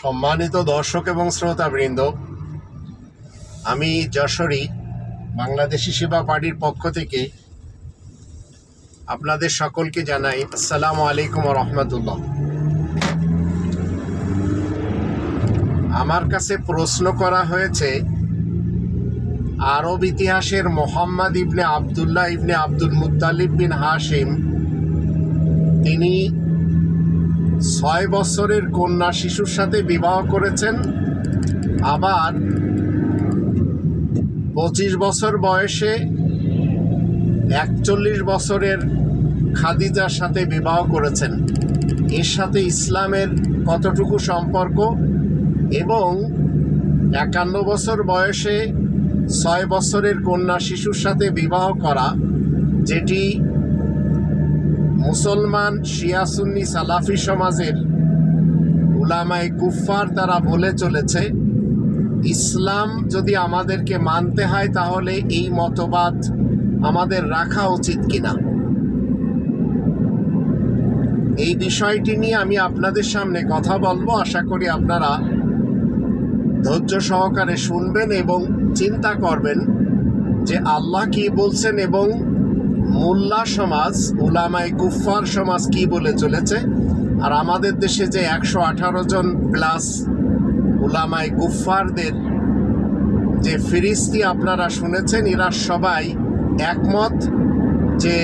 সম্মানিত দর্শক এবং শ্রোতাবৃন্দ, আমি যশোরী বাংলাদেশি সেবা পার্টির পক্ষ থেকে আপনাদের সকলকে জানাই আসসালামু আলাইকুম ওয়া রাহমাতুল্লাহ। আমার কাছে প্রশ্ন করা হয়েছে, আরব ইতিহাসের মোহাম্মদ ইবনে আবদুল্লাহ ইবনে আব্দুল মুত্তালিব বিন হাশিম তিনি 6 বছরের কন্যা শিশুর সাথে বিবাহ করেছেন, আবার 25 বছর বয়সে 41 বছরের খাদিজার সাথে বিবাহ করেছেন। এর সাথে ইসলামের কতটুকু সম্পর্ক? এবং 51 বছর বয়সে 6 বছরের কন্যা শিশুর সাথে বিবাহ করা, যেটি মুসলমান শিয়া সুন্নি সালাফি সমাজের উলামায়ে কুফফার তারা বলে চলেছে, ইসলাম যদি আমাদেরকে মানতে হয় তাহলে এই মতবাদ আমাদের রাখা উচিত কিনা, এই বিষয়টি নিয়ে আমি আপনাদের সামনে কথা বলবো। আশা করি আপনারা ধৈর্য সহকারে শুনবেন এবং চিন্তা করবেন যে আল্লাহ কি বলছেন এবং মোল্লা সমাজ, উলামায়ে কুফফার সমাজ কি বলে চলেছে। আর আমাদের দেশে যে 118 জন প্লাস উলামায়ে কুফফারদের যে ফিরিস্তি আপনারা শুনেছেন, এরা সবাই একমত যে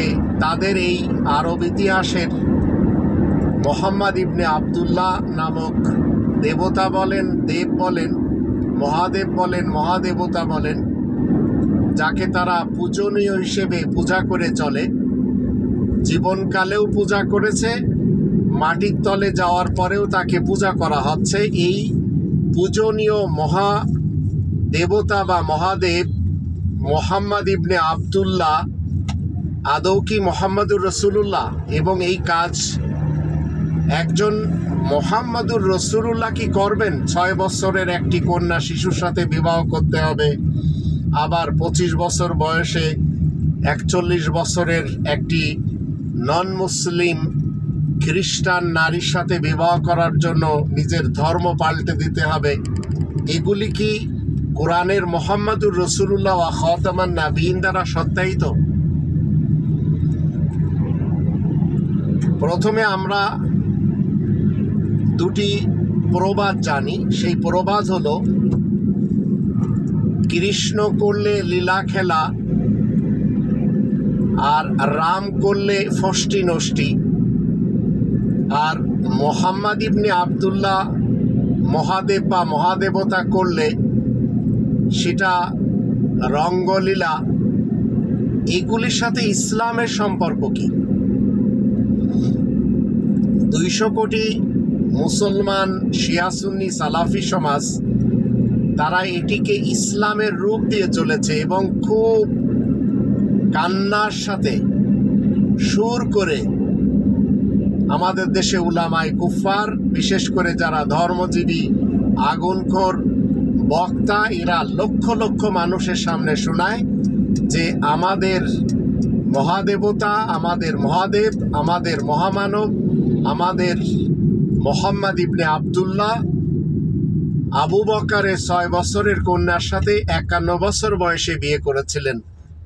তাদের এই আরব ইতিহাসের মোহাম্মদ ইবনে আবদুল্লাহ নামক দেবতা বলেন, দেব বলেন, মহাদেব বলেন, মহাদেবতা বলেন, যাকে তারা পূজনীয় হিসেবে পূজা করে চলে, জীবনকালেও পূজা করেছে, মাটির তলে যাওয়ার পরেও তাকে পূজা করা হচ্ছে। এই পূজনীয় মহাদেবতা বা মহাদেব মোহাম্মদ ইবনে আবদুল্লাহ আদৌ কি মোহাম্মদুর রসুলুল্লাহ? এবং এই কাজ একজন মোহাম্মদুর রসুলুল্লাহ কি করবেন? 6 বছরের একটি কন্যা শিশুর সাথে বিবাহ করতে হবে, আবার 25 বছর বয়সে 41 বছরের একটি নন মুসলিম খ্রিস্টান নারীর সাথে বিবাহ করার জন্য নিজের ধর্ম পাল্টে দিতে হবে। এগুলি কি কোরআনের মোহাম্মদুর রসুলুল্লাহ ওয়া খাতামান নাবিয়িন দ্বারা সত্যায়িত? প্রথমে আমরা দুটি প্রবাদ জানি। সেই প্রবাদ হলো, কৃষ্ণ করলে লীলা খেলা আর রাম করলে ফষ্টি নষ্টি, আর মোহাম্মদ ইবনে আবদুল্লাহ মহাদেব বা মহাদেবতা করলে সেটা রঙ্গলীলা। এগুলির সাথে ইসলামের সম্পর্ক কি? 200 কোটি মুসলমান শিয়া সুন্নি সালাফি সমাজ তারা এটিকে ইসলামের রূপ দিয়ে চলেছে এবং খুব কান্নার সাথে সুর করে আমাদের দেশে উলামায়ে কুফফার, বিশেষ করে যারা ধর্মজীবী আগুনখোর বক্তা, এরা লক্ষ লক্ষ মানুষের সামনে শোনায় যে আমাদের মহাদেবতা, আমাদের মহাদেব, আমাদের মহামানব, আমাদের মোহাম্মদ ইবনে আবদুল্লাহ আবু বকরের 6 বছরের কন্যার সাথে 51 বছর বয়সে বিয়ে করেছিলেন।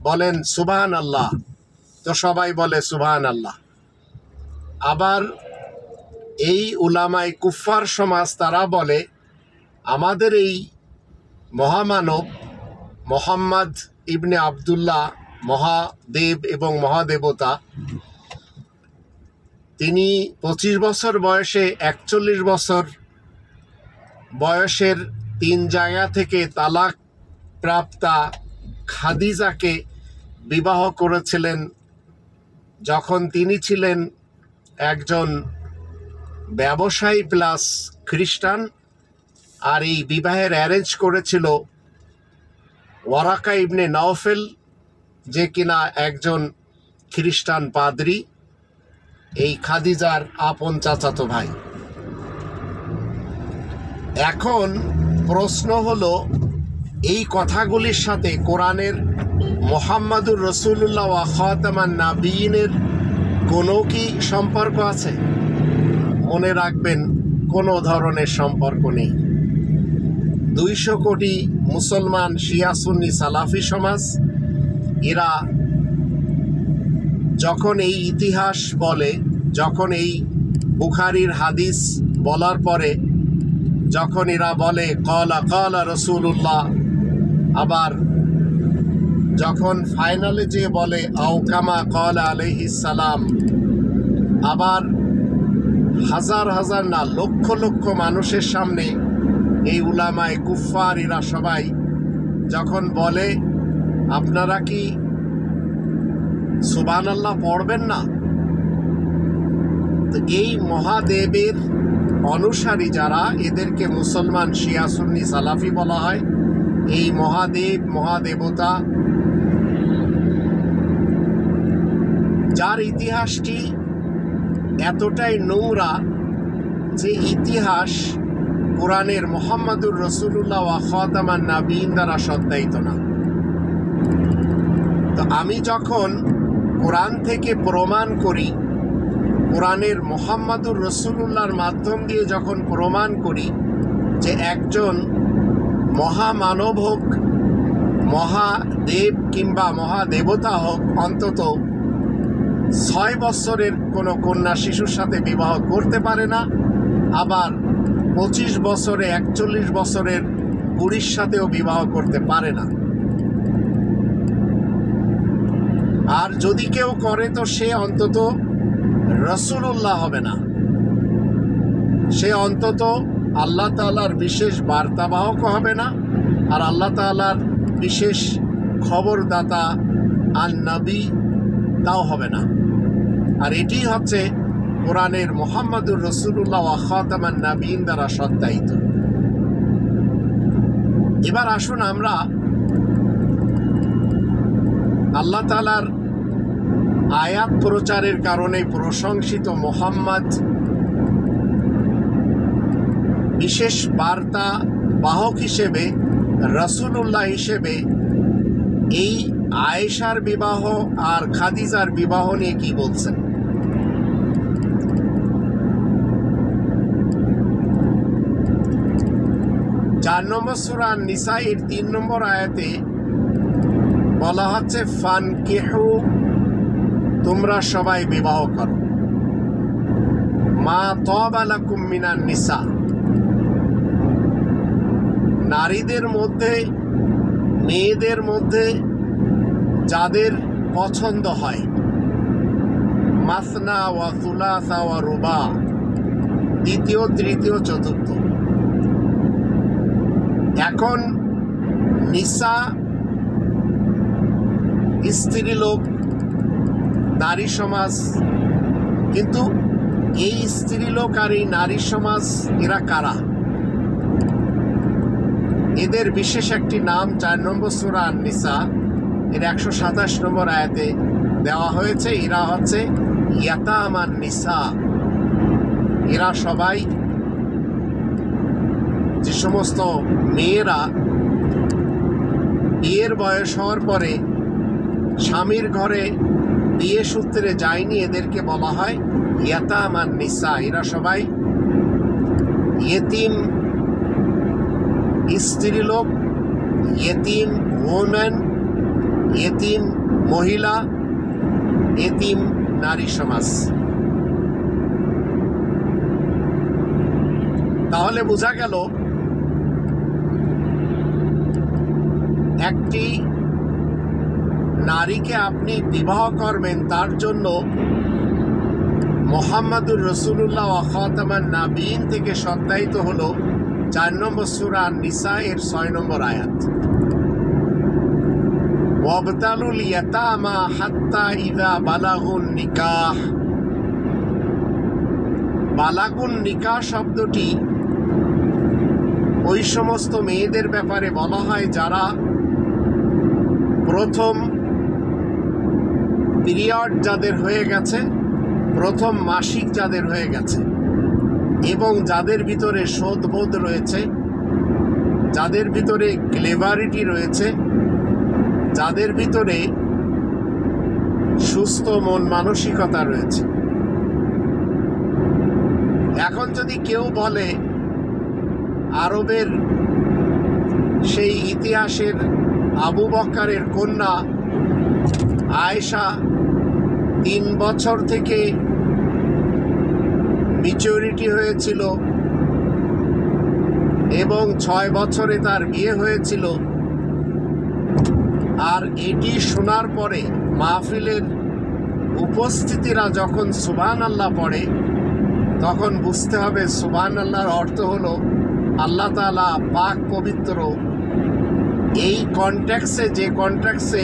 বলেন সুবহান আল্লাহ। তো সবাই বলে সুবহান আল্লাহ। আবার এই উলামায়ে কুফফার সমাজ তারা বলে আমাদের এই মহামানব মোহাম্মদ ইবনে আবদুল্লাহ মহাদেব এবং মহাদেবতা, তিনি 25 বছর বয়সে 41 বছর বয়সের 3 জায়গা থেকে তালাক প্রাপ্তা খাদিজাকে বিবাহ করেছিলেন, যখন তিনি ছিলেন একজন ব্যবসায়ী প্লাস খ্রিস্টান। আর এই বিবাহের অ্যারেঞ্জ করেছিল ওয়ারাকা ইবনে নওফেল, যে কিনা একজন খ্রিস্টান পাদ্রী, এই খাদিজার আপন চাচাতো ভাই। এখন প্রশ্ন হলো, এই কথাগুলির সাথে কোরআনের মোহাম্মদুর রসুলুল্লাহ ওয়া খাতামান নাবিয়িনের কোনো কি সম্পর্ক আছে? মনে রাখবেন, কোনো ধরনের সম্পর্ক নেই। 200 কোটি মুসলমান শিয়া সুন্নি সালাফি সমাজ, এরা যখন এই ইতিহাস বলে, যখন এই বুখারীর হাদিস বলার পরে যখন এরা বলে ক্বালা ক্বালা রাসূলুল্লাহ, আবার যখন ফাইনালে যে বলে আও কামা ক্বালা আলাইহিস সালাম, আবার হাজার হাজার না লক্ষ লক্ষ মানুষের সামনে এই উলামায়ে কুফফার এরা সবাই যখন বলে আপনারা কি সুবহানাল্লাহ পড়বেন না? তো এই মহাদেবের অনুসারী যারা, এদেরকে মুসলমান শিয়া সুন্নি সালাফি বলা হয়। এই মহাদেব মহাদেবতা যার ইতিহাসটি এতটাই নোংরা যে ইতিহাস কোরআনের মুহাম্মাদুর রাসূলুল্লাহ ওয়া খাতামান নাবিয়িন দ্বারা সত্যায়িত না। তো আমি যখন কোরআন থেকে প্রমাণ করি, কোরআনের মুহাম্মাদুর রাসূলুল্লাহর মাধ্যম দিয়ে যখন প্রমাণ করি যে একজন মহামানব হোক, মহাদেব কিংবা মহাদেবতা হোক, অন্তত 6 বছরের কোনো কন্যা শিশুর সাথে বিবাহ করতে পারে না, আবার 25 বছরে 41 বছরের বুড়ির সাথেও বিবাহ করতে পারে না। আর যদি কেউ করে তো সে অন্তত রাসূলুল্লাহ হবে না, সে অন্তত আল্লাহ তাআলার বিশেষ বার্তাবাহক হবে না, আর আল্লাহ তাআলার বিশেষ খবরদাতা আর নবী তাও হবে না। আর এটি হচ্ছে কোরআনের মুহাম্মাদুর রাসূলুল্লাহ ওয়া খাতামান নাবিয়িন দ্বারা সত্যায়িত। এবার আসুন আমরা আল্লাহ তাআলার আয়াত প্রচারের কারণে প্রশংসিত মুহাম্মদ, বিশেষ বার্তা বাহক হিসেবে, রাসূলুল্লাহ হিসেবে এই আয়েশার বিবাহ আর খাদিজার বিবাহ নিয়ে কি বলছেন। চার নম্বর সূরা নিসায়ের 3 নম্বর আয়াতে বলা হচ্ছে ফানকিহু, তোমরা সবাই বিবাহ করো, মা তাবা লাকুম মিনান নিসা, নারীদের মধ্যে মেয়েদের মধ্যে যাদের পছন্দ হয়, মাসনা ওয়া সুলাসা ওয়া রুবা, দ্বিতীয় তৃতীয় চতুর্থ। এখন নিসা স্ত্রীলোক, নারী সমাজ, কিন্তু এই স্ত্রীলোক আর এই নারী সমাজ এরা কারা? এদের বিশেষ একটি নাম 4 নম্বর সূরা আন-নিসা এর 127 নম্বর আয়াতে দেওয়া হয়েছে। এরা হচ্ছে ইয়াতামান নিসা। এরা সবাই যে সমস্ত মেয়েরা বিয়ের বয়স হওয়ার পরে স্বামীর ঘরে বিয়ে সূত্রে যায়নি, এদেরকে বলা হয় ইয়াতামান নিসা। এরা সবাই ইয়েতিম স্ত্রীলোক, ইয়েতিম ওমেন, ইয়েতিম মহিলা, ইয়েতিম নারী সমাজ। তাহলে বোঝা গেল একটি নারীকে আপনি বিবাহ করবেন, তার জন্য মুহাম্মাদুর রাসূলুল্লাহ ওয়া খাতামান নাবিয়িন থেকে সত্যায়িত হলো 4 নম্বর সূরা নিসা এর 6 নম্বর আয়াত, ওয়াবতালুল ইয়াতামা হাত্তা ইযা বালাগুন নিকাহ। বালাগুন নিকাহ শব্দটি ওই সমস্ত মেয়েদের ব্যাপারে বলা হয় যারা প্রথম পিরিয়ড যাদের হয়ে গেছে, প্রথম মাসিক যাদের হয়ে গেছে, এবং যাদের ভিতরে সদবোধ রয়েছে, যাদের ভিতরে ক্লেভারিটি রয়েছে, যাদের ভিতরে সুস্থ মন মানসিকতা রয়েছে। এখন যদি কেউ বলে আরবের সেই ইতিহাসের আবু বকরের কন্যা আয়েশা 3 বছর থেকে ম্যাচুরিটি হয়েছিল এবং 6 বছরে তার বিয়ে হয়েছিল, আর এটি শোনার পরে মাহফিলের উপস্থিতিরা যখন সুবহানাল্লাহ পড়ে তখন বুঝতে হবে সুবহানাল্লাহর অর্থ হলো আল্লাহ তাআলা পাক পবিত্র। এই কনটেক্সে, যে কনটেক্সে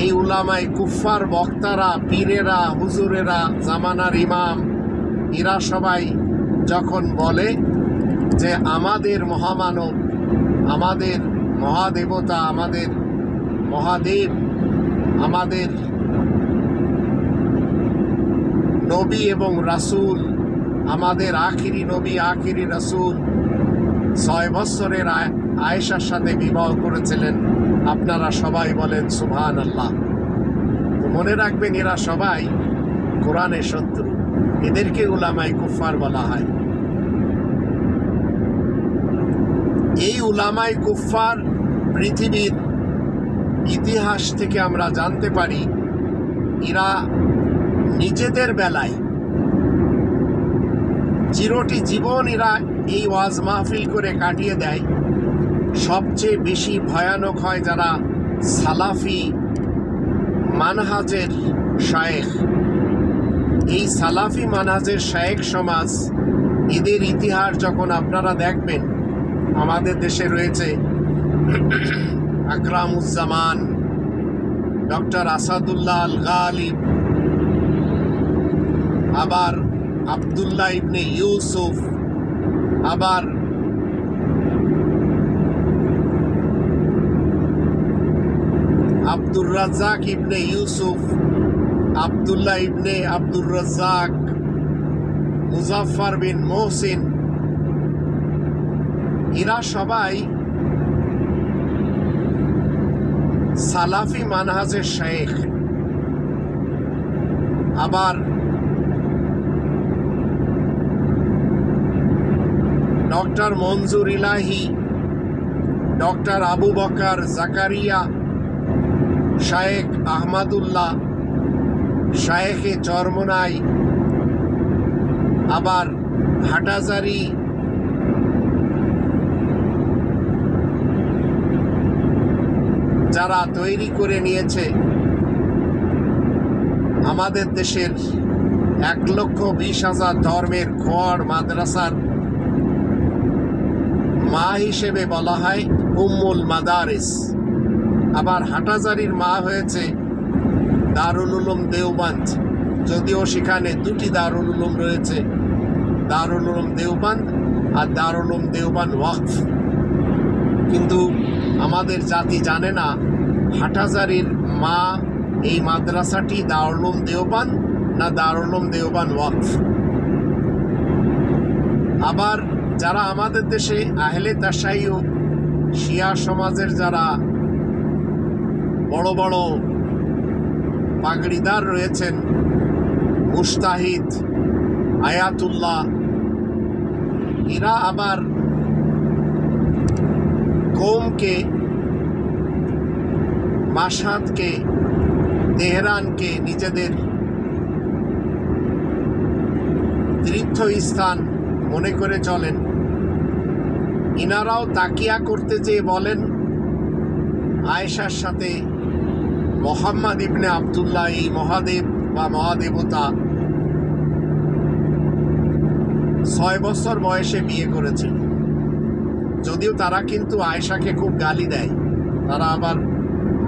এই উলামায়ে কুফফার বক্তারা, পীরেরা, হুজুরেরা, জামানার ইমাম, এরা সবাই যখন বলে যে আমাদের মহামানব, আমাদের মহাদেবতা, আমাদের মহাদেব, আমাদের নবী এবং রাসূল, আমাদের আখিরি নবী আখিরি রাসূল 6 বছরের আয়েশার সাথে বিবাহ করেছিলেন, আপনারা সবাই বলেন সুবহানাল্লাহ। তো মনে রাখবেন এরা সবাই কোরআনের শত্রু, এদেরকে উলামায়ে কুফফার বলা হয়। এই উলামায়ে কুফফার পৃথিবীর ইতিহাস থেকে আমরা জানতে পারি এরা নিজেদের বেলায় চিরটি জীবন এরা এই ওয়াজ মাহফিল করে কাটিয়ে দেয়। সবচেয়ে বেশি ভয়ানক হয় যারা সালাফি মানহাজের শায়েখ। এই সালাফি মানহাজের শায়েখ সমাজ, এদের ইতিহাস যখন আপনারা দেখবেন, আমাদের দেশে রয়েছে আকরামুজ্জামান, ডক্টর আসাদুল্লাহ আল গালিব, আবার আব্দুল্লাহ ইবনে ইউসুফ, আবার আব্দুর রাজ্জাক ইবনে ইউসুফ, আব্দুল্লাহ ইবনে আব্দুর রাজ্জাক, মুজাফফর বিন মোহসিন, এরা সবাই সালাফি মানহাজের শায়েখ। আবার ডক্টর মনজুর ইলাহি, ডক্টর আবু বকর জাকারিয়া, শায়েখ আহমদুল্লাহ, শায়েখে চরমনাই, আবার হাটাজারি, যারা তৈরি করে নিয়েছে আমাদের দেশের 1,20,000 ধর্মের খোয়াড় মাদ্রাসার মা হিসেবে বলা হয় উম্মুল মাদারিস। আবার হাটাজারির মা হয়েছে দারুল উলুম দেওবন্দ, যদিও সেখানে 2টি দারুল উলুম রয়েছে, দারুল উলুম দেওবন্দ আর দারুল উলুম দেওবন্দ ওয়াকফ। কিন্তু আমাদের জাতি জানে না হাটাজারির মা এই মাদ্রাসাটি দারুল উলুম দেওবন্দ না দারুল উলুম দেওবন্দ ওয়াকফ। আবার যারা আমাদের দেশে আহলে তাশাইয়ুফ শিয়া সমাজের যারা বড় বড় পাগড়িদার রয়েছেন, মুস্তাহিদ, আয়াতুল্লাহ, এরা আবার কওমকে, মাশহাদকে, তেহরানকে নিজেদের তীর্থস্থান মনে করে চলেন। ইনারাও তাকিয়া করতে যেয়ে বলেন আয়েশার সাথে মোহাম্মদ ইবনে আব্দুল্লাহ, এই মহাদেব বা মহাদেবতা 6 বছর বয়সে বিয়ে করেছিল। যদিও তারা কিন্তু আয়েশাকে খুব গালি দেয়, তারা আবার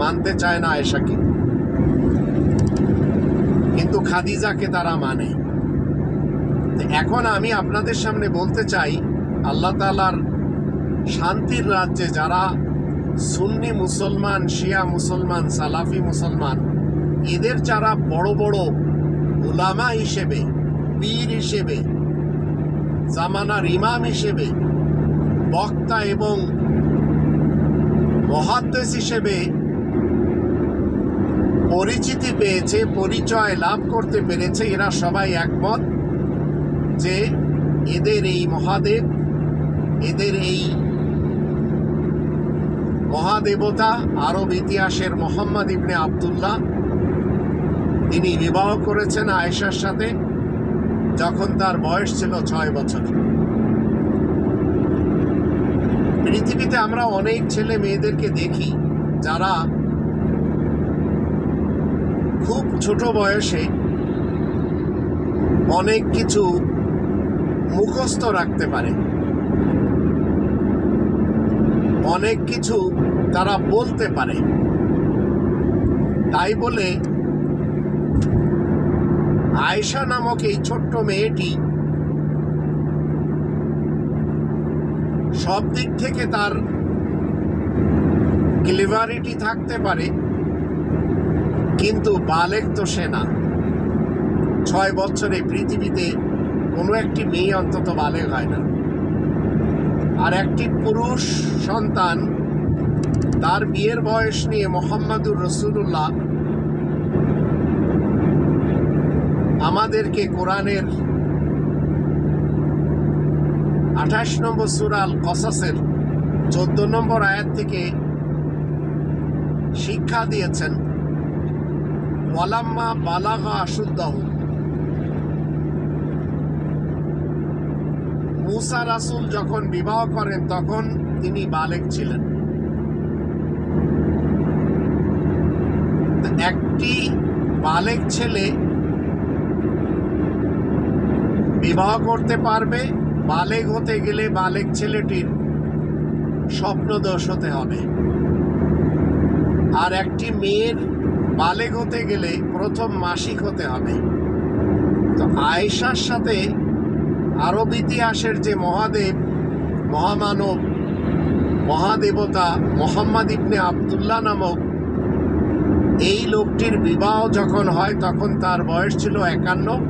মানতে চায় না আয়েশাকে, কিন্তু খাদিজাকে তারা মানে। এখন আমি আপনাদের সামনে বলতে চাই, আল্লাহ তাআলার শান্তির রাজ্যে যারা সুন্নি মুসলমান, শিয়া মুসলমান, সালাফি মুসলমান, এদের যারা বড় বড় উলামা হিসেবে, পীর হিসেবে, জামানার ইমাম হিসেবে, বক্তা এবং মুহাদ্দিস হিসেবে পরিচিতি পেয়েছে, পরিচয় লাভ করতে পেরেছে, এরা সবাই একমত যে এদের এই মহাদেব, এদের এই মহাদেবতা আরব ইতিহাসের মোহাম্মদ ইবনে আবদুল্লাহ, তিনি বিবাহ করেছেন আয়েশার সাথে যখন তার বয়স ছিল 6 বছর। পৃথিবীতে আমরা অনেক ছেলে মেয়েদেরকে দেখি যারা খুব ছোট বয়সে অনেক কিছু মুখস্থ রাখতে পারে, অনেক কিছু তারা বলতে পারে। তাই বলে আয়েশা নামক এই ছোট্ট মেয়েটি সব দিক থেকে তার ক্লেভারিটি থাকতে পারে, কিন্তু বালেগ তো সে না। 6 বছরে পৃথিবীতে কোনো একটি মেয়ে অন্তত বালেগ হয় না। আর একটি পুরুষ সন্তান তার বিয়ের বয়স নিয়ে মুহাম্মাদুর রাসূলুল্লাহ আমাদেরকে কোরআনের 28 নম্বর সূরা আল কসাসের 14 নম্বর আয়াত থেকে শিক্ষা দিয়েছেন, ওয়ালাম্মা বালাগা আশুদ্দাহু। মুসা রাসূল যখন বিবাহ করেন তখন তিনি বালেগ ছিলেন। একটি বালেগ ছেলে বিবাহ করতে পারবে, বালেগ হতে গেলে বালেগ ছেলেটির স্বপ্নদোষ হতে হবে। আর একটি মেয়ের বালেগ হতে গেলে প্রথম মাসিক হতে হবে। তো আয়েশার সাথে আরব ইতিহাসের যে মহাদেব, মহামানব, মহাদেবতা মুহাম্মদ ইবনে আবদুল্লাহ নামক এই লোকটির বিবাহ যখন হয় তখন তার বয়স ছিল 51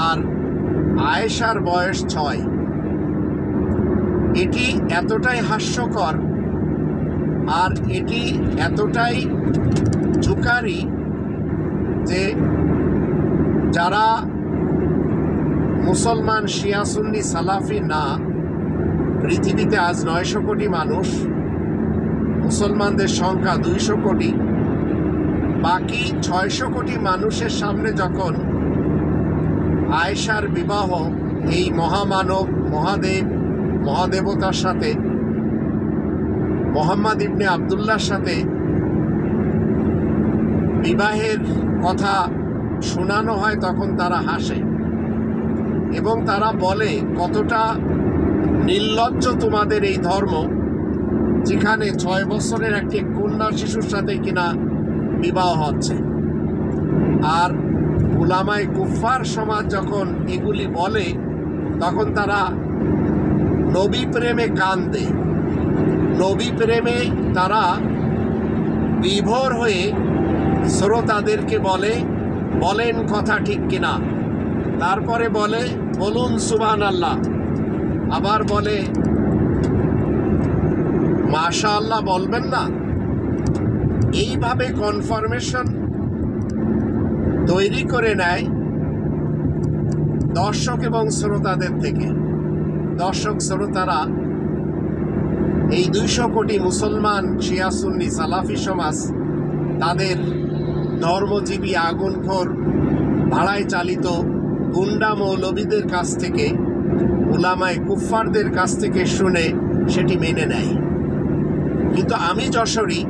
আর আয়েশার বয়স 6। এটি এতটাই হাস্যকর আর এটি এতটাই জুকারি যে যারা মুসলমান, শিয়া, সুন্নি, সালাফি না, পৃথিবীতে আজ 900 কোটি মানুষ, মুসলমানদের সংখ্যা 200 কোটি, বাকি 600 কোটি মানুষের সামনে যখন আয়েশার বিবাহ এই মহামানব, মহাদেব, মহাদেবতার সাথে, মুহাম্মদ ইবনে আবদুল্লাহর সাথে বিবাহের কথা শোনানো হয় তখন তারা হাসে এবং তারা বলে, কতটা নির্লজ্জ তোমাদের এই ধর্ম, যেখানে 6 বছরের একটি কন্যা শিশুর সাথে কিনা বিবাহ হচ্ছে। আর উলামায়ে কুফফার সমাজ যখন এগুলি বলে তখন তারা নবী প্রেমে কান্দে, নবী প্রেমে তারা বিভোর হয়ে শ্রোতাদেরকে বলে, বলেন কথা ঠিক কিনা। তারপরে বলে, বলুন সুবহানাল্লাহ। আবার বলে, মাশাআল্লাহ বলবেন না। এইভাবে কনফার্মেশন তৈরি করে নেয় দর্শক এবং শ্রোতাদের থেকে। দর্শক শ্রোতারা এই 200 কোটি মুসলমান, শিয়া, সুন্নি, সালাফি সমাজ তাদের ধর্মজীবী, আগুনখোর, ভাড়ায় চালিত গুন্ডা মৌলবীদের কাছ থেকে, উলামায়ে কুফফারদের কাছ থেকে শুনে সেটি মেনে নেয়। কিন্তু আমি যশোরী,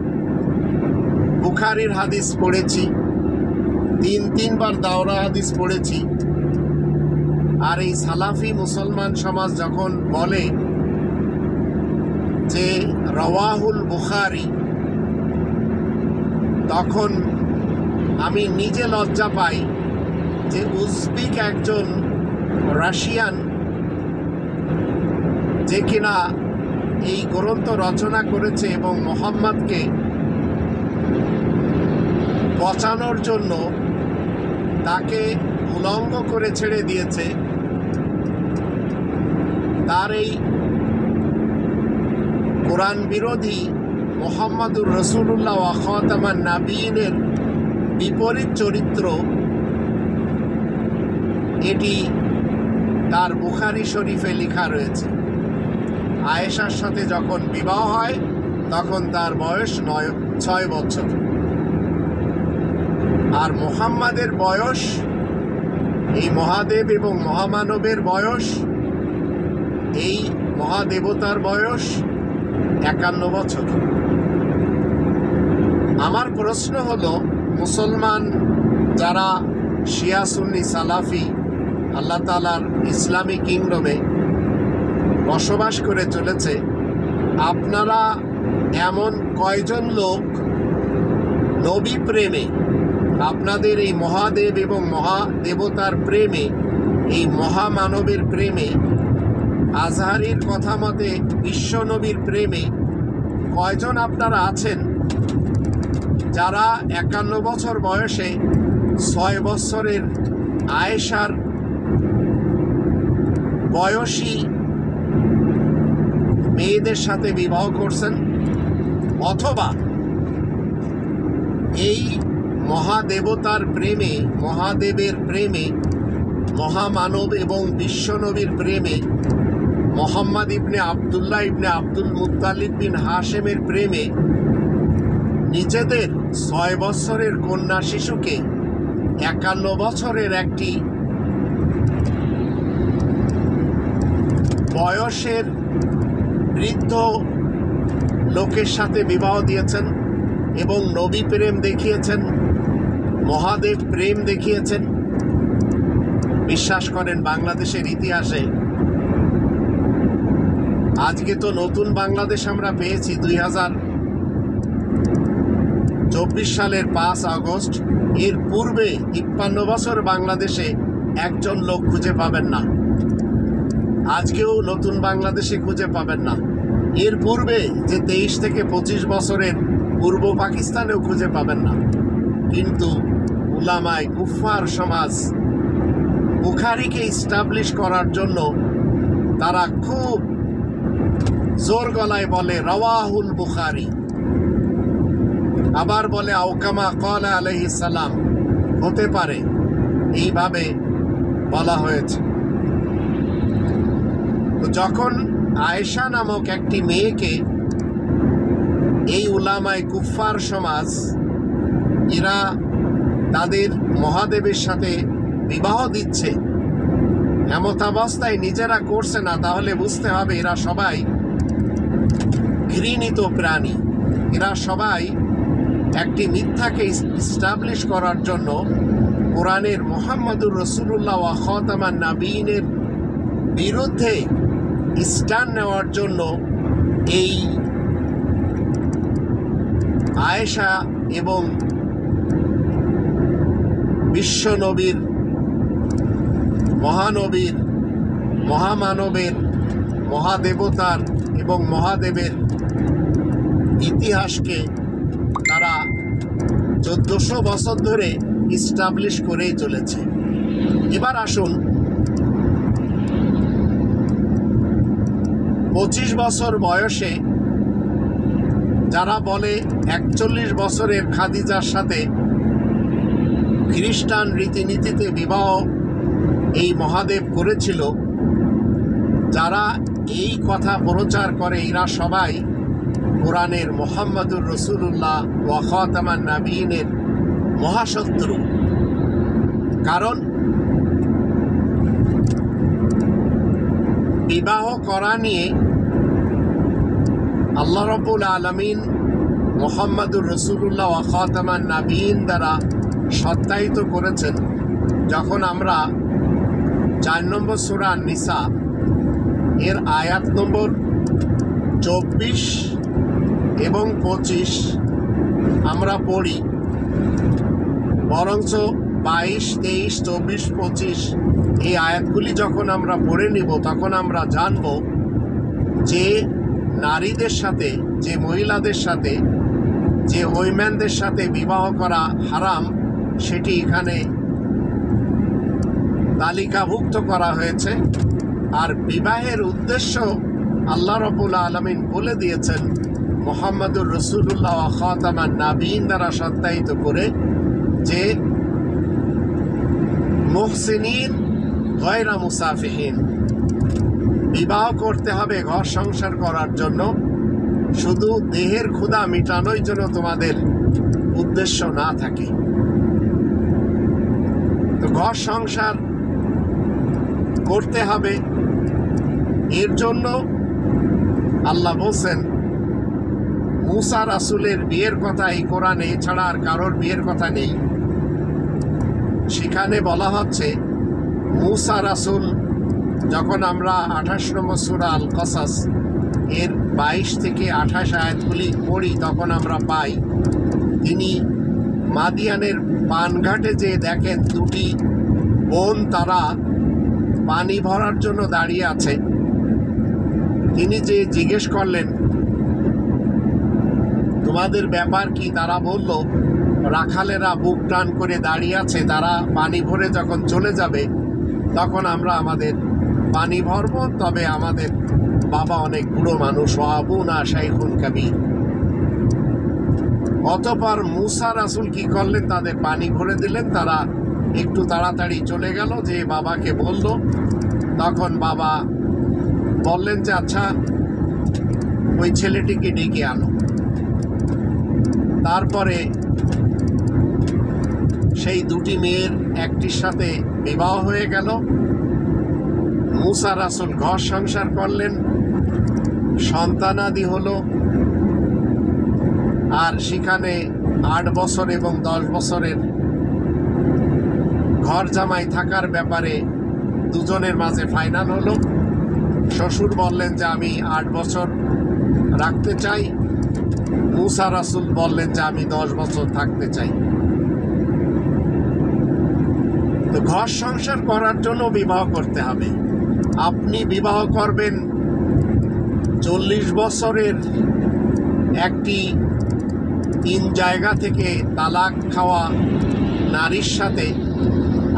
বুখারীর হাদিস পড়েছি, 3বার দাওরা হাদিস পড়েছি। আর এই সালাফি মুসলমান সমাজ যখন বলে যে রওয়াহুল বুখারী, তখন আমি নিজে লজ্জা পাই যে উজবেক একজন রাশিয়ান, যে কিনা এই গ্রন্থ রচনা করেছে এবং মুহাম্মদকে বাঁচানোর জন্য তাকে উলঙ্গ করে ছেড়ে দিয়েছে, তার এই কোরআন বিরোধী মুহাম্মাদুর রাসূলুল্লাহ ওয়া খাতামান নাবিয়িনের বিপরীত চরিত্র, এটি তার বুখারী শরীফে লেখা রয়েছে আয়েশার সাথে যখন বিবাহ হয় তখন তার বয়স 6 বছর, আর মুহাম্মাদের বয়স, এই মহাদেব এবং মহামানবের বয়স, এই মহাদেবতার বয়স 51 বছর। আমার প্রশ্ন হলো, মুসলমান যারা শিয়া সুন্নি সালাফি আল্লাহ তাআলার ইসলামী কিংডমে বসবাস করে চলেছে, আপনারা এমন কয়জন লোক নবী প্রেমে, আপনাদের এই মহাদেব এবং মহাদেবতার প্রেমে, এই মহামানবের প্রেমে, আজহারির কথা মতে বিশ্বনবীর প্রেমে কয়জন আপনারা আছেন যারা 51 বছর বয়সে 6 বছরের আয়েশার বয়সী মেয়েদের সাথে বিবাহ করছেন, অথবা এই মহাদেবতার প্রেমে, মহাদেবের প্রেমে, মহামানব এবং বিশ্বনবীর প্রেমে, মোহাম্মদ ইবনে আবদুল্লাহ ইবনে আব্দুল মুত্তালিব বিন হাশেমের প্রেমে নিজেদের 6 বছরের কন্যা শিশুকে 51 বছরের একটি বয়সের বৃদ্ধ লোকের সাথে বিবাহ দিয়েছেন এবং নবী প্রেম দেখিয়েছেন, মহাদেব প্রেম দেখিয়েছেন। বিশ্বাস করেন, বাংলাদেশের ইতিহাসে আজকে তো নতুন বাংলাদেশ আমরা পেয়েছি 2024 সালের 5 আগস্ট। এর পূর্বে 53 বছর বাংলাদেশে একজন লোক খুঁজে পাবেন না, আজকেও নতুন বাংলাদেশে খুঁজে পাবেন না। এর পূর্বে যে 23 থেকে 25 বছরের পূর্ব পাকিস্তানেও খুঁজে পাবেন না। কিন্তু উলামায়ে কুফফার সমাজ বুখারীকে ইস্টাবলিশ করার জন্য তারা খুব জোর গলায় বলে রাওয়াহুল বুখারী, আবার বলে আওকামা ক্বালা আলাইহিস সালাম, হতে পারে এইভাবে বলা হয়েছে। তো যখন আয়েশা নামক একটি মেয়েকে এই উলামায়ে কুফফার সমাজ এরা তাদের মহাদেবের সাথে বিবাহ দিচ্ছে, এমতাবস্থায় নিজেরা করছে না, তাহলে বুঝতে হবে এরা সবাই ঘৃণিত প্রাণী। এরা সবাই একটি মিথ্যাকে ইস্টাবলিশ করার জন্য কোরআনের মুহাম্মদুর রাসূলুল্লাহ ওয়া খাতামান নাবিয়িনের বিরুদ্ধে স্ট্যান্ড নেওয়ার জন্য এই আয়েশা এবং বিশ্বনবীর, মহানবীর, মহামানবের, মহাদেবতার এবং মহাদেবের ইতিহাসকে তারা 1400 বছর ধরে ইস্টাবলিশ করেই চলেছে। এবার আসুন, 25 বছর বয়সে যারা বলে 41 বছরের খাদিজার সাথে খ্রিস্টান রীতিনীতিতে বিবাহ এই মহাদেব করেছিল, যারা এই কথা প্রচার করে এরা সবাই কোরআনের মুহাম্মদুর রাসূলুল্লাহ ওয়া খাতামান নাবিয়িনের মহাশত্রু। কারণ বিবাহ করা নিয়ে আল্লাহ রাব্বুল আলামিন মুহাম্মদুর রাসূলুল্লাহ ওয়া খাতামান নাবিয়িন দ্বারা সত্যায়িত করেছেন। যখন আমরা 4 নম্বর সূরা নিসা এর আয়াত নম্বর 24 এবং 25 আমরা পড়ি, বরঞ্চ 22, 23, 24, 25 এই আয়াতগুলি যখন আমরা পড়ে নিব তখন আমরা জানব যে নারীদের সাথে, যে মহিলাদের সাথে, যে ওইম্যানদের সাথে বিবাহ করা হারাম সেটি এখানে তালিকাভুক্ত করা হয়েছে। আর বিবাহের উদ্দেশ্য আল্লাহ রাব্বুল আলামিন বলে দিয়েছেন মুহাম্মদুর রাসূলুল্লাহ ওয়া খাতামান নাবিয়িন দ্বারা সত্যায়িত করে যে মুহসিনিন গয়রা মুসাফিহিন। বিবাহ করতে হবে ঘর সংসার করার জন্য, শুধু দেহের ক্ষুধা মেটানোই যেন তোমাদের উদ্দেশ্য না থাকে। তো ঘর সংসার করতে হবে, এর জন্য আল্লাহ বলছেন মুসা রাসূলের বিয়ের কথা এই কোরআনে, এছাড়া আর কারোর বিয়ের কথা নেই। সেখানে বলা হচ্ছে মুসা রাসূল, যখন আমরা 28 নম্বর সূরা আল কাসাস এর 22 থেকে 28 আয়াতগুলি পড়ি, তখন আমরা পাই তিনি মাদিয়ানের পানঘাটে যে দেখেন দুটি বোন তারা পানি ভরার জন্য দাঁড়িয়ে আছে। তিনি যে জিজ্ঞেস করলেন তোমাদের ব্যাপার কি, তারা বলল রাখালেরা বুক টান করে দাঁড়িয়ে আছে, তারা পানি ভরে যখন চলে যাবে তখন আমরা আমাদের পানি ভরব, তবে আমাদের বাবা অনেক বুড়ো মানুষ, আবুনা শাইখুন কাবীর। অতঃপর মুসা রাসূল কি করলেন, তাদের পানি ভরে দিলেন, তারা একটু তাড়াতাড়ি চলে গেল, যে বাবাকে বলল। তখন বাবা বললেন যে আচ্ছা ওই ছেলেটিকে ডেকে আনো। তারপরে সেই দুটি মেয়ের একটির সাথে বিবাহ হয়ে গেল। মুসা রাসূল ঘর সংসার করলেন, সন্তানাদি হলো, আর সেখানে 8 বছর এবং 10 বছরের ঘর জামাই থাকার ব্যাপারে দুজনের মাঝে ফাইনাল হলো। শ্বশুর বললেন যে আমি 8 বছর রাখতে চাই, মুসা রাসূল বললেন যে আমি 10 বছর থাকতে চাই। তো ঘর সংসার করার জন্য বিবাহ করতে হবে। আপনি বিবাহ করবেন 40 বছরের একটি 3 জায়গা থেকে তালাক খাওয়া নারীর সাথে,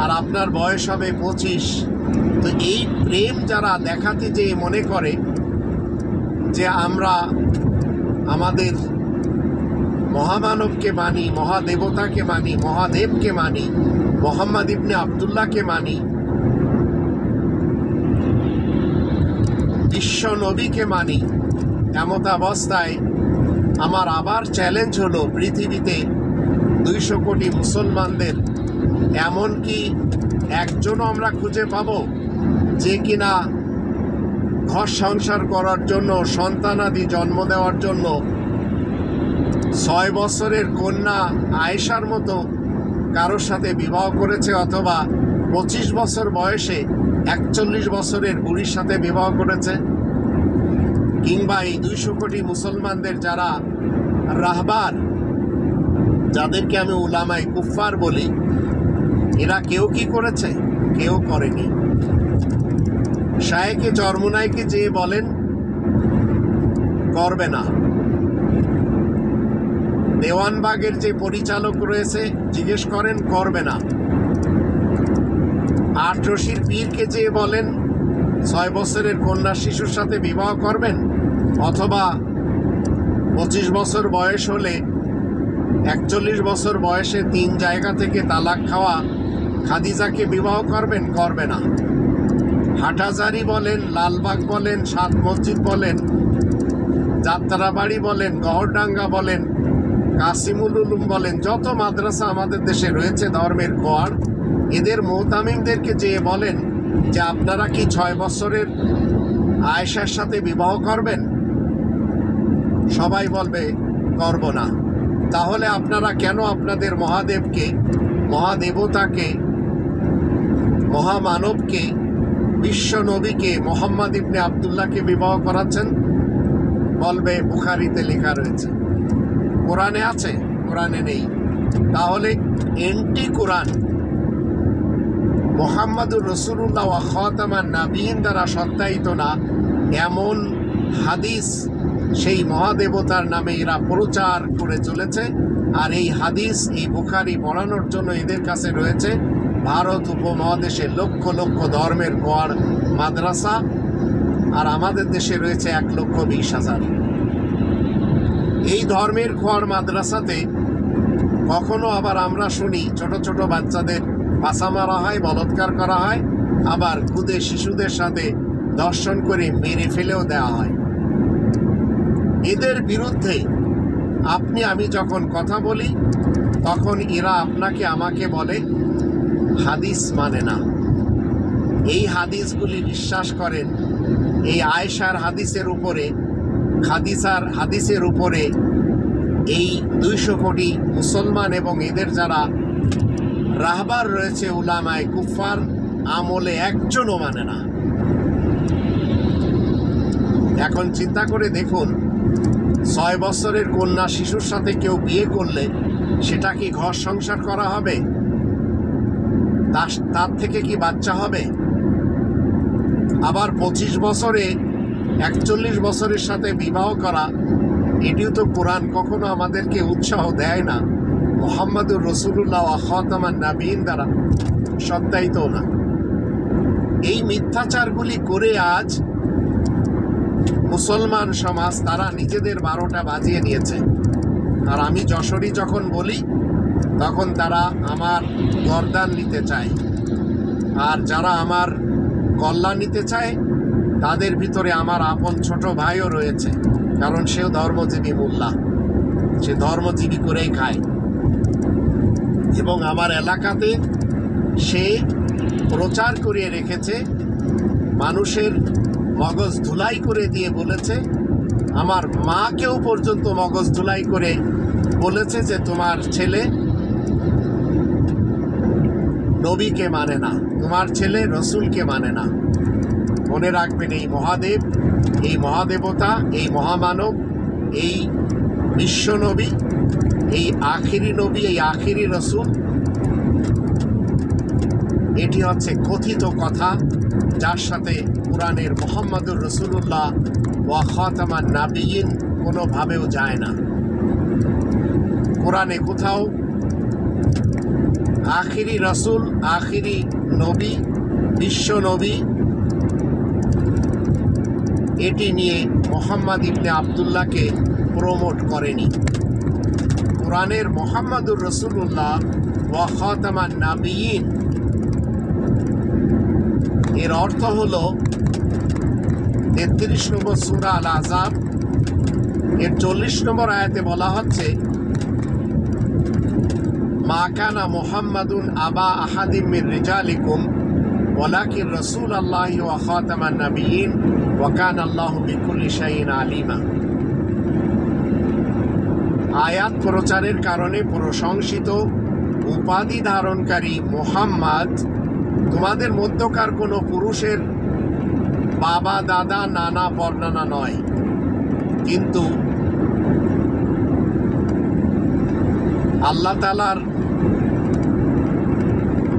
আর আপনার বয়স হবে 25। তো এই প্রেম যারা দেখাতে যেয়ে মনে করে যে আমরা আমাদের মহামানবকে মানি, মহাদেবতাকে মানি, মহাদেবকে মানি, মোহাম্মদ ইবনে আব্দুল্লাহকে মানি, বিশ্ব নবীকে মানি, এমত অবস্থায় আমার আবার চ্যালেঞ্জ হলো পৃথিবীতে 200 কোটি মুসলমানদের এমনকি একজনও আমরা খুঁজে পাব যে কিনা ঘর সংসার করার জন্য, সন্তানাদি জন্ম দেওয়ার জন্য 6 বছরের কন্যা আয়েশার মতো কারোর সাথে বিবাহ করেছে, অথবা 25 বছর বয়সে 41 বছরের বুড়ির সাথে বিবাহ করেছে। কিংবা এই 200 কোটি মুসলমানদের যারা রাহবার, যাদেরকে আমি উলামায়ে কুফফার বলি, এরা কেউ কি করেছে? কেউ করেনি। শায়েখে চরমুনাইকে যে বলেন করবে না, দেওয়ানবাগের যে পরিচালক রয়েছে জিজ্ঞেস করেন করবে না। 8 রশির পীরকে যে বলেন 6 বছরের কন্যা শিশুর সাথে বিবাহ করবেন, অথবা 25 বছর বয়স হলে 41 বছর বয়সে 3 জায়গা থেকে তালাক খাওয়া খাদিজাকে বিবাহ করবেন, করবে না। হাটহাজারী বলেন, লালবাগ বলেন, 7 মসজিদ বলেন, যাত্রাবাড়ি বলেন, গহরডাঙ্গা বলেন, কাসিমুল উলুম বলেন, যত মাদ্রাসা আমাদের দেশে রয়েছে ধর্মের কোয়ার, এদের মুহতামিমদেরকে যে বলেন যে আপনারা কি 6 বছরের আয়েশার সাথে বিবাহ করবেন? সবাই বলবে করব না। তাহলে আপনারা কেন আপনাদের মহাদেবকে, মহাদেবতাকে, মহামানবকে, বিশ্ব নবীকে, মোহাম্মদ ইবনে আব্দুল্লাহকে বিবাহ করাচ্ছেন? বলবে বুখারীতে লেখা রয়েছে। কোরআনে আছে? কোরআনে নেই। তাহলে এন্টি কোরআন, মুহাম্মাদুর রাসূলুল্লাহ ওয়া খাতামান নাবিয়িন দ্বারা সত্যায়িত না এমন হাদিস সেই মহাদেবতার নামে এরা প্রচার করে চলেছে। আর এই হাদিস, এই বুখারী পড়ানোর জন্য এদের কাছে রয়েছে ভারত উপমহাদেশে লক্ষ লক্ষ ধর্মের কোয়ার মাদ্রাসা, আর আমাদের দেশে রয়েছে 1,20,000। এই ধর্মের কোয়ার মাদ্রাসাতে কখনো আবার আমরা শুনি ছোট ছোট বাচ্চাদের পাছা মারা হয়, বলৎকার করা হয়, আবার খুদে শিশুদের সাথে দর্শন করে মেরে ফেলেও দেওয়া হয়। এদের বিরুদ্ধে আপনি আমি যখন কথা বলি তখন এরা আপনাকে আমাকে বলে হাদিস মানে না। এই হাদিসগুলি বিশ্বাস করেন এই আয়েশার হাদিসের উপরে, খাদিজার হাদিসের উপরে এই 200 কোটি মুসলমান এবং এদের যারা রাহবার রয়েছে উলামায়ে কুফফার আমলে একজনও মানে না। এখন চিন্তা করে দেখুন, 6 বছরের কন্যা শিশুর সাথে কেউ বিয়ে করলে সেটা কি ঘর সংসার করা হবে? তার থেকে কি বাচ্চা হবে? আবার 25 বছরে 41 বছরের সাথে বিবাহ করা, এটিও তো কোরআন কখনো আমাদেরকে উৎসাহ দেয় না, মুহাম্মাদুর রাসূলুল্লাহ ওয়া খাতামান নাবিয়িন দ্বারা সত্যায়িত না। এই মিথ্যাচারগুলি করে আজ মুসলমান সমাজ তারা নিজেদের 12টা বাজিয়ে নিয়েছে। আর আমি যশোরী যখন বলি তখন তারা আমার গর্দান নিতে চায়, আর যারা আমার কল্লা নিতে চায় তাদের ভিতরে আমার আপন ছোট ভাইও রয়েছে, কারণ সেও ধর্মজীবী মোল্লা, সে ধর্মজীবী করেই খায়। এবং আমার এলাকাতে সে প্রচার করিয়ে রেখেছে, মানুষের মগজ ধুলাই করে দিয়ে বলেছে, আমার মাকেও পর্যন্ত মগজ ধুলাই করে বলেছে যে তোমার ছেলে নবীকে মানে না, তোমার ছেলে রসুলকে মানে না। মনে রাখবেন, এই মহাদেব, এই মহাদেবতা, এই মহামানব, এই বিশ্ব নবী, এই আখিরি নবী, এই আখিরি রসুল, এটি হচ্ছে কথিত কথা, যার সাথে কোরআনের মুহাম্মাদুর রাসূলুল্লাহ ওয়া খাতামান নাবিয়িন কোনোভাবেও যায় না। কোরআনে কোথাও আখিরি রসুল, আখিরি নবী, বিশ্ব নবী এটি নিয়ে মুহাম্মদ ইবনে আবদুল্লাহকে প্রমোট করেনি। কোরআনের মুহাম্মাদুর রাসূলুল্লাহ ওয়া খাতামান নাবিয়িন এর অর্থ হলো 33 নম্বর সূরা আল আহজাব এর 40 নম্বর আয়াতে বলা হচ্ছে, মা কানা মুহাম্মাদুন আবা আহাদিম মির রিজালিকুম ওয়ালাকিন রাসূলুল্লাহি ওয়া খাতামান নাবিয়িন ওয়া কানা আল্লাহু বিকুল্লি শাইইন আলিমা। আয়াত প্রচারের কারণে প্রশংসিত উপাধি ধারণকারী মুহাম্মদ তোমাদের মধ্যকার কোনো পুরুষের বাবা, দাদা, নানা, বর্ণনা নয়, কিন্তু আল্লাহ তাআলার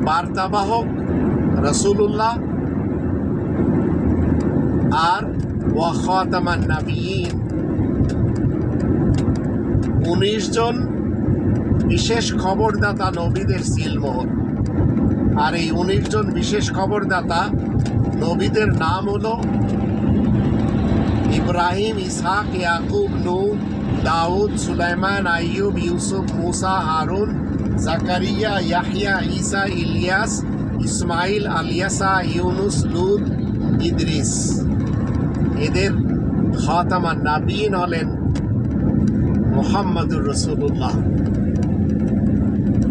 বার্তাবাহক রাসূলুল্লাহ আর ওয়া খাতামান নাবিয়িন 19 জন বিশেষ খবরদাতা নবীদের সিলমোহর। আর এই 19 জন বিশেষ খবরদাতা নবীদের নাম হলো ইব্রাহিম, ইসহাক, ইয়াকুব, নূহ, দাউদ, সুলাইমান, আইয়ুব, ইউসুফ, মুসা, হারুন, জাকারিয়া, ইয়াহইয়া, ঈসা, ইলিয়াস, ইসমাইল, আলিয়াসা, ইউনুস, লূত, ইদ্রিস। এদের খাতামান নাবিয়িন হলেন মুহাম্মাদুর রাসূলুল্লাহ।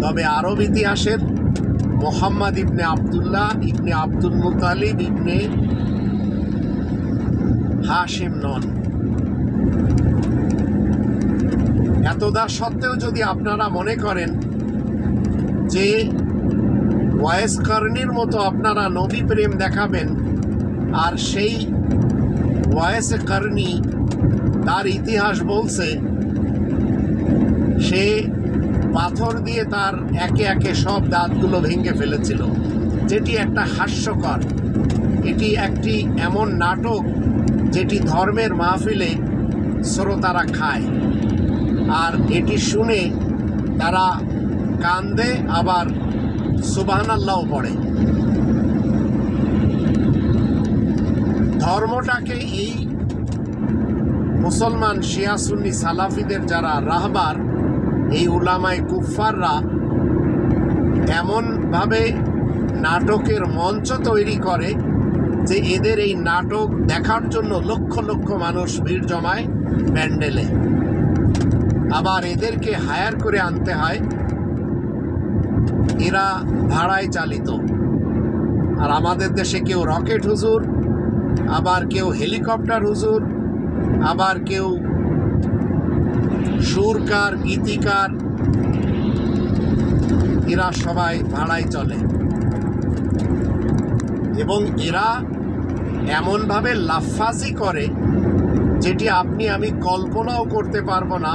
তবে আরব ইতিহাসের মুহাম্মদ ইবনে আবদুল্লাহ ইবনে আব্দুল মুত্তালিব ইবনে হাশিম নন। এতদা সত্ত্বেও যদি আপনারা মনে করেন যে ওয়াইস কারনির মতো আপনারা নবী প্রেম দেখাবেন, আর সেই ওয়াইস কারনি তার ইতিহাস বলছে সে পাথর দিয়ে তার একে একে সব দাঁতগুলো ভেঙে ফেলেছিল, যেটি একটা হাস্যকর, এটি একটি এমন নাটক যেটি ধর্মের মাহফিলে শ্রোতারা খায়, আর এটি শুনে তারা কান্দে, আবার সুবহানাল্লাহ পড়ে। ধর্মটাকে এই মুসলমান শিয়া সুন্নি সালাফিদের যারা রাহবার, এই উলামায়ে কুফফাররা এমনভাবে নাটকের মঞ্চ তৈরি করে যে এদের এই নাটক দেখার জন্য লক্ষ লক্ষ মানুষ ভিড় জমায় প্যান্ডেলে। আবার এদেরকে হায়ার করে আনতে হয়, এরা ভাড়ায় চালিত। আর আমাদের দেশে কেউ রকেট হুজুর, আবার কেউ হেলিকপ্টার হুজুর, আবার কেউ সুরকার, গীতিকার, এরা সবাই ভাড়ায় চলে। এবং এরা এমনভাবে লাফাজি করে যেটি আপনি আমি কল্পনাও করতে পারবো না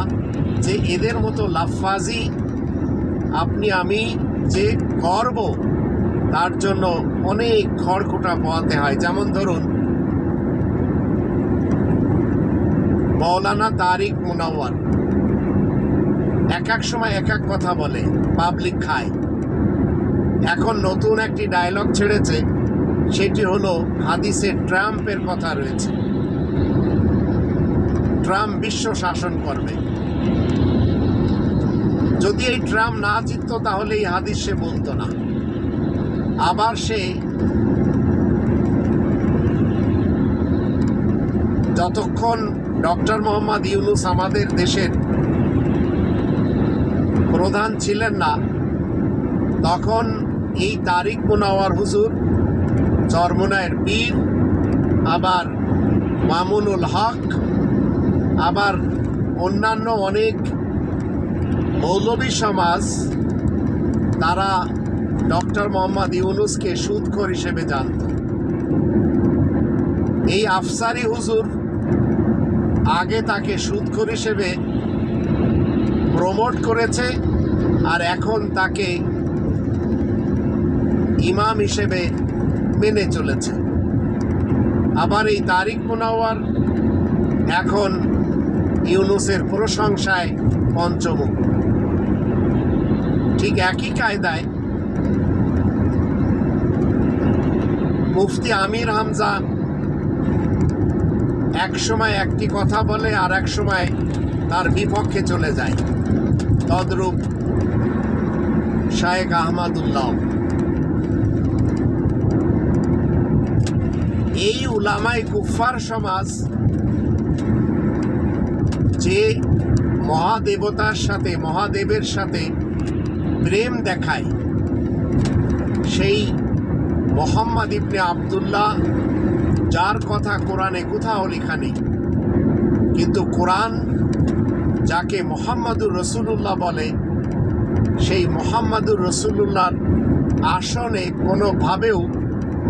যে এদের মতো লাফাজি আপনি আমি যে করব তার জন্য অনেক খড়কুটা পোহাতে হয়। যেমন ধরুন মৌলানা তারিক মুনাওয়ার এক এক সময় এক এক কথা বলে, পাবলিক খায়। এখন নতুন একটি ডায়লগ ছেড়েছে, সেটি হলো হাদিসে ট্রাম্পের কথা রয়েছে, ট্রাম্প বিশ্ব শাসন করবে। যদি এই ট্রাম্প না জিততো তাহলে এই হাদিস সে বলতো না। আবার সে যতক্ষণ ডক্টর মোহাম্মদ ইউনূস আমাদের দেশের প্রধান ছিলেন না, তখন এই তারিক মুনাওয়ার হুজুর, চরমোনাইয়ের পীর, আবার মামুনুল হক, আবার অন্যান্য অনেক মৌলবী সমাজ, তারা ডক্টর মোহাম্মদ ইউনূসকে সুদখোর হিসেবে জানত। এই আফসারি হুজুর আগে তাকে সুদখোর হিসেবে প্রমোট করেছে, আর এখন তাকে ইমাম হিসেবে মেনে চলেছে। আবার এই তারিক মুনাওয়ার এখন ইউনূসের প্রশংসায় পঞ্চমুখ। ঠিক একই কায়দায় মুফতি আমির হামজা এক সময় একটি কথা বলে আর এক সময় তার বিপক্ষে চলে যায়। তদ্রূপ শায়েখ আহমদুল্লাহ। এই উলামায়ে কুফফার সমাজ যে মহাদেবতার সাথে, মহাদেবের সাথে প্রেম দেখায়, সেই মোহাম্মদ ইবনে আবদুল্লাহ, যার কথা কোরআনে কোথাও লেখা নেই, কিন্তু কোরআন যাকে মোহাম্মদুর রসুলুল্লাহ বলে, সেই মোহাম্মদুর রসুলুল্লাহর আসনে কোনোভাবেও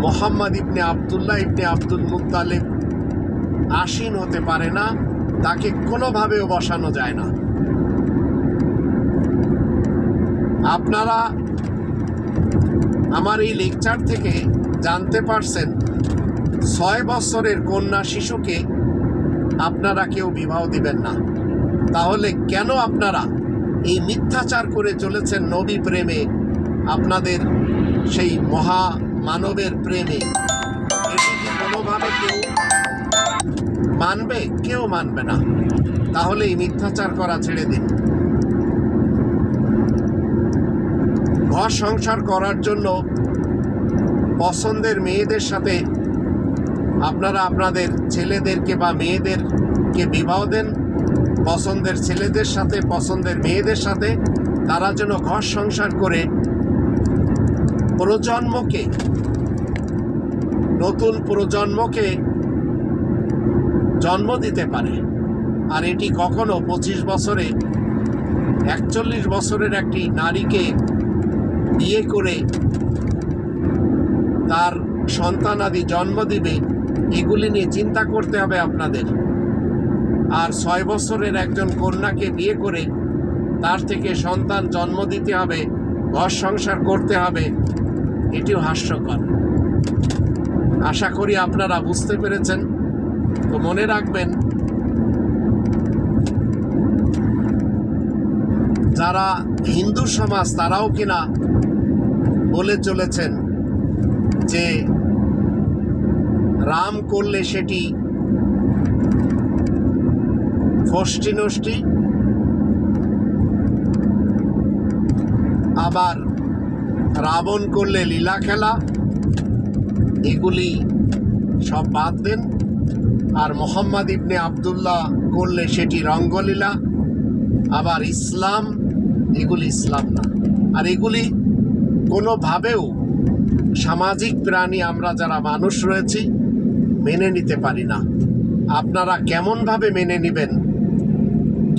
মোহাম্মদ ইবনে আবদুল্লাহ ইবনে আব্দুল মুত্তালিব আসীন হতে পারে না, তাকে কোনোভাবেও বসানো যায় না। আপনারা আমার এই লেকচার থেকে জানতে পারছেন 6 বছরের কন্যা শিশুকে আপনারা কেউ বিবাহ দিবেন না। তাহলে কেন আপনারা এই মিথ্যাচার করে চলেছেন নবী প্রেমে, আপনাদের সেই মহা মানবের প্রেমে? এটি কি কোনোভাবে কেউ মানবে? কেউ মানবে না। তাহলে এই মিথ্যাচার করা ছেড়ে দিন। ঘর সংসার করার জন্য পছন্দের মেয়েদের সাথে আপনারা আপনাদের ছেলেদেরকে বা মেয়েদেরকে বিবাহ দেন, পছন্দের ছেলেদের সাথে, পছন্দের মেয়েদের সাথে, তারা যেন ঘর সংসার করে প্রজন্মকে, নতুন প্রজন্মকে জন্ম দিতে পারে। আর এটি কখনো 25 বছরে 41 বছরের একটি নারীকে বিয়ে করে তার সন্তানাদি জন্ম দিবে, এগুলি নিয়ে চিন্তা করতে হবে আপনাদের। আর 6 বছরের একজন কন্যাকে বিয়ে করে তার থেকে সন্তান জন্ম দিতে হবে, ঘর সংসার করতে হবে, এটিও হাস্যকর। আশা করি আপনারা বুঝতে পেরেছেন। তো মনে রাখবেন, যারা হিন্দু সমাজ তারাও কিনা বলে চলেছেন যে রাম করলে সেটি ফষ্টি নষ্টি, আবার রাবণ করলে লীলা খেলা, এগুলি সব বাদ দেন। আর মোহাম্মদ ইবনে আবদুল্লাহ করলে সেটি রঙ্গলীলা। আবার ইসলাম, এগুলি ইসলাম না। আর এগুলি কোনোভাবেও সামাজিক প্রাণী আমরা যারা মানুষ রয়েছি মেনে নিতে পারি না। আপনারা কেমনভাবে মেনে নেবেন?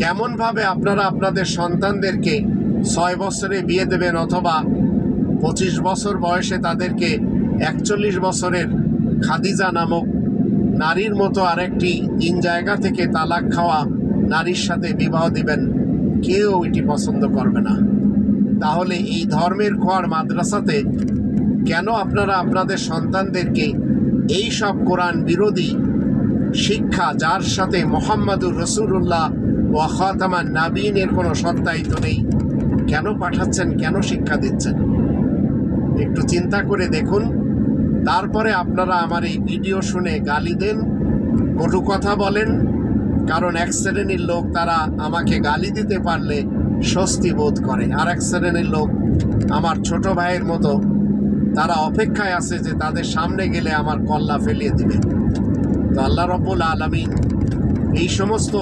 কেমনভাবে আপনারা আপনাদের সন্তানদেরকে 6 বছরে বিয়ে দেবেন, অথবা 25 বছর বয়সে তাদেরকে 41 বছরের খাদিজা নামক নারীর মতো আরেকটি 3 জায়গা থেকে তালাক খাওয়া নারীর সাথে বিবাহ দিবেন? কেউ এটি পছন্দ করবে না। তাহলে এই ধর্মের খোয়ার মাদ্রাসাতে কেন আপনারা আপনাদের সন্তানদেরকে এই সব কোরআন বিরোধী শিক্ষা, যার সাথে মোহাম্মদুর রসুল্লাহ ওয়া খাতামান নাবিয়িনের কোনো সত্যায়িত নেই, কেন পাঠাচ্ছেন? কেন শিক্ষা দিচ্ছেন? একটু চিন্তা করে দেখুন। তারপরে আপনারা আমার এই ভিডিও শুনে গালি দেন, কটু কথা বলেন। কারণ এক শ্রেণীর লোক তারা আমাকে গালি দিতে পারলে স্বস্তি বোধ করে, আর এক শ্রেণীর লোক আমার ছোট ভাইয়ের মতো, তারা অপেক্ষায় আছে যে তাদের সামনে গেলে আমার কল্লা ফেলিয়ে দিবে। তো আল্লাহ রাব্বুল আলামিন এই সমস্ত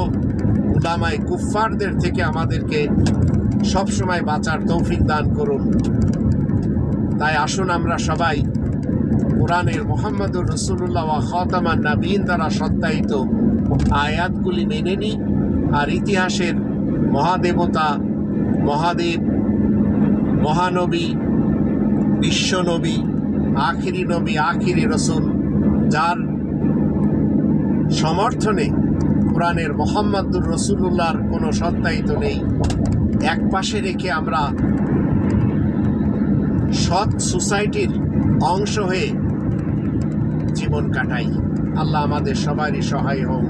উলামায়ে কুফফারদের থেকে আমাদেরকে সবসময় বাঁচার তৌফিক দান করুন। তাই আসুন আমরা সবাই কোরআনের মুহাম্মদুর রাসূলুল্লাহ ওয়া খাতামান নাবিয়িন দ্বারা সত্যায়িত আয়াতগুলি মেনে নিই। আর ইতিহাসের মহাদেবতা, মহাদেব, মহানবী, বিশ্বনবী, আখিরি নবী, আখিরি রসুল, যার সমর্থনে কোরআনের মুহাম্মদুর রাসূলুল্লাহর কোনো সত্যায়িত নেই, এক পাশে রেখে আমরা সৎ সোসাইটির অংশ হয়ে জীবন কাটাই। আল্লাহ আমাদের সবারই সহায় হোক।